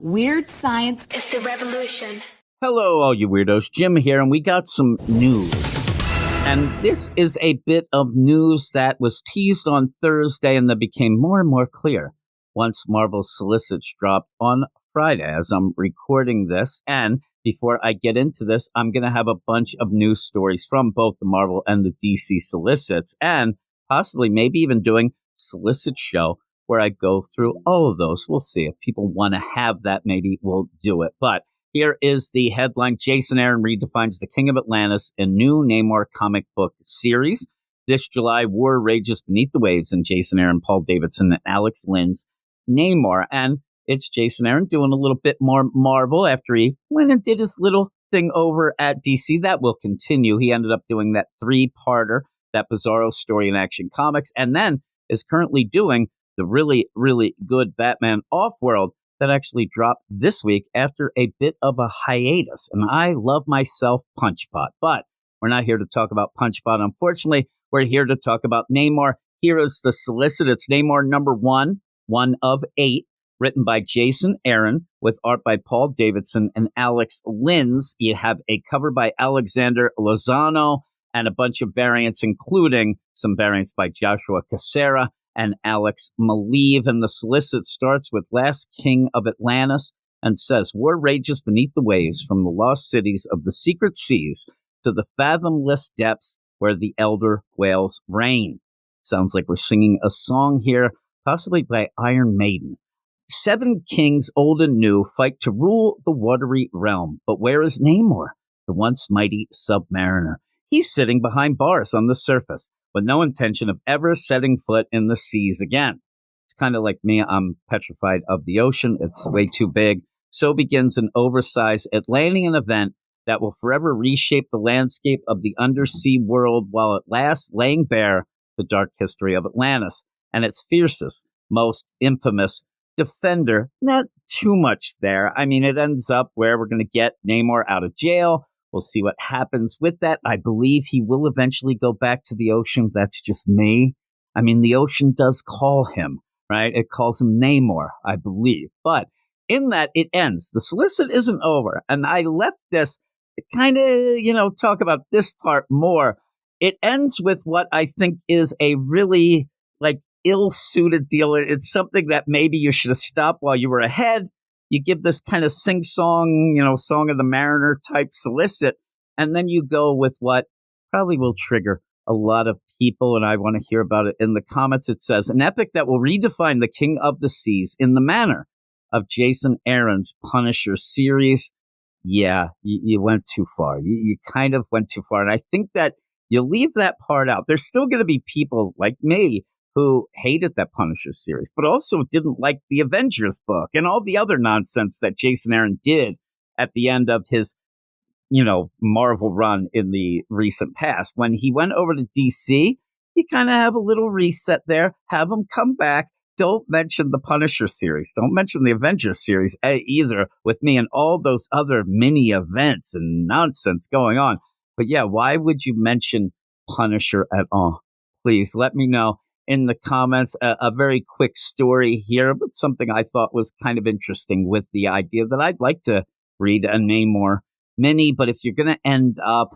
Weird science is the revolution. Hello, all you weirdos. Jim here, and we got some news. And this is a bit of news that was teased on Thursday and that became more and more clear once Marvel's solicits dropped on Friday as I'm recording this. And before I get into this, I'm going to have a bunch of news stories from both the Marvel and the DC solicits, and possibly maybe even doing solicit show where I go through all of those. We'll see. If people want to have that, maybe we'll do it. But here is the headline. Jason Aaron redefines the King of Atlantis in new Namor comic book series. This July, war rages beneath the waves in Jason Aaron, Paul Davidson, and Alex Lynn's Namor. And it's Jason Aaron doing a little bit more Marvel after he went and did his little thing over at DC. That will continue. He ended up doing that 3-parter, that Bizarro story in Action Comics, and then is currently doing the really, really good Batman Off-World that actually dropped this week after a bit of a hiatus. And I love myself Punchbot, but we're not here to talk about Punchbot. Unfortunately, we're here to talk about Namor. Here is the solicit. It's Namor number 1 of 8, written by Jason Aaron with art by Paul Davidson and Alex Lynn's. You have a cover by Alexander Lozano and a bunch of variants, including some variants by Joshua Cassera and Alex Maleev. And the solicit starts with Last King of Atlantis and says, war rages beneath the waves from the lost cities of the secret seas to the fathomless depths where the elder whales reign. Sounds like we're singing a song here, possibly by Iron Maiden. 7 kings, old and new, fight to rule the watery realm. But where is Namor, the once mighty submariner? He's sitting behind bars on the surface, with no intention of ever setting foot in the seas again. It's kind of like me. I'm petrified of the ocean. It's way too big. So begins an oversized Atlantean event that will forever reshape the landscape of the undersea world, while at last laying bare the dark history of Atlantis and its fiercest, most infamous defender. Not too much there. I mean, it ends up where we're going to get Namor out of jail. We'll see what happens with that. I believe he will eventually go back to the ocean. That's just me. I mean, the ocean does call him, right? It calls him Namor, I believe. But in that, it ends. The solicit isn't over. And I left this to kind of, talk about this part more. It ends with what I think is a really, ill-suited deal. It's something that maybe you should have stopped while you were ahead. You give this kind of sing-song, Song of the Mariner type solicit, and then you go with what probably will trigger a lot of people, and I want to hear about it in the comments. It says, an epic that will redefine the King of the Seas in the manner of Jason Aaron's Punisher series. Yeah, you went too far. You kind of went too far, and I think that you leave that part out. There's still going to be people like me who hated that Punisher series, but also didn't like the Avengers book and all the other nonsense that Jason Aaron did at the end of his, Marvel run in the recent past. When he went over to DC, you kind of have a little reset there, have him come back. Don't mention the Punisher series. Don't mention the Avengers series either with me and all those other mini events and nonsense going on. But yeah, why would you mention Punisher at all? Please let me know in the comments. A very quick story here, but something I thought was kind of interesting with the idea that I'd like to read a Namor mini. But if you're going to end up,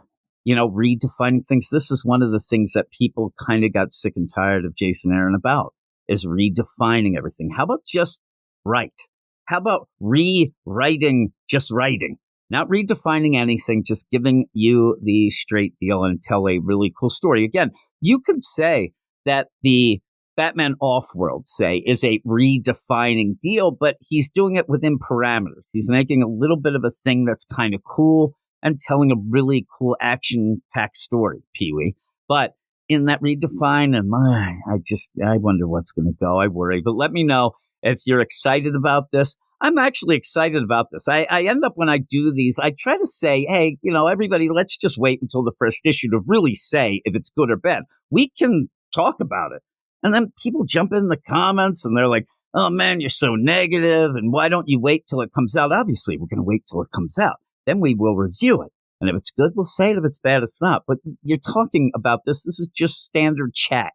redefining things, this is one of the things that people kind of got sick and tired of Jason Aaron about, is redefining everything. How about just write? How about rewriting, just writing? Not redefining anything, just giving you the straight deal and tell a really cool story. Again, you could say that the Batman Off-World, say, is a redefining deal, but he's doing it within parameters. He's making a little bit of a thing that's kind of cool and telling a really cool action-packed story, Pee-wee. But in that redefine, and I wonder what's going to go. I worry. But let me know if you're excited about this. I'm actually excited about this. I end up, when I do these, I try to say, hey, everybody, let's just wait until the first issue to really say if it's good or bad. We can talk about it. And then people jump in the comments and they're like, oh man, you're so negative. And why don't you wait till it comes out? Obviously, we're going to wait till it comes out. Then we will review it. And if it's good, we'll say it. If it's bad, it's not. But you're talking about this. This is just standard chat.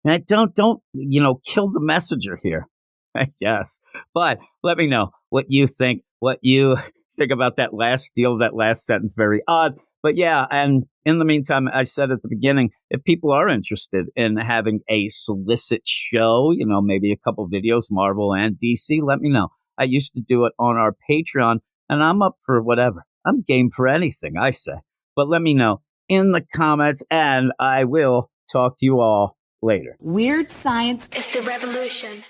And don't kill the messenger here, I guess. But let me know what you think, what you think about that last deal, that last sentence. Very odd. But yeah, and in the meantime, I said at the beginning, if people are interested in having a solicit show, maybe a couple videos, Marvel and DC, let me know. I used to do it on our Patreon, and I'm up for whatever. I'm game for anything, I say. But let me know in the comments, and I will talk to you all later. Weird science is the revolution.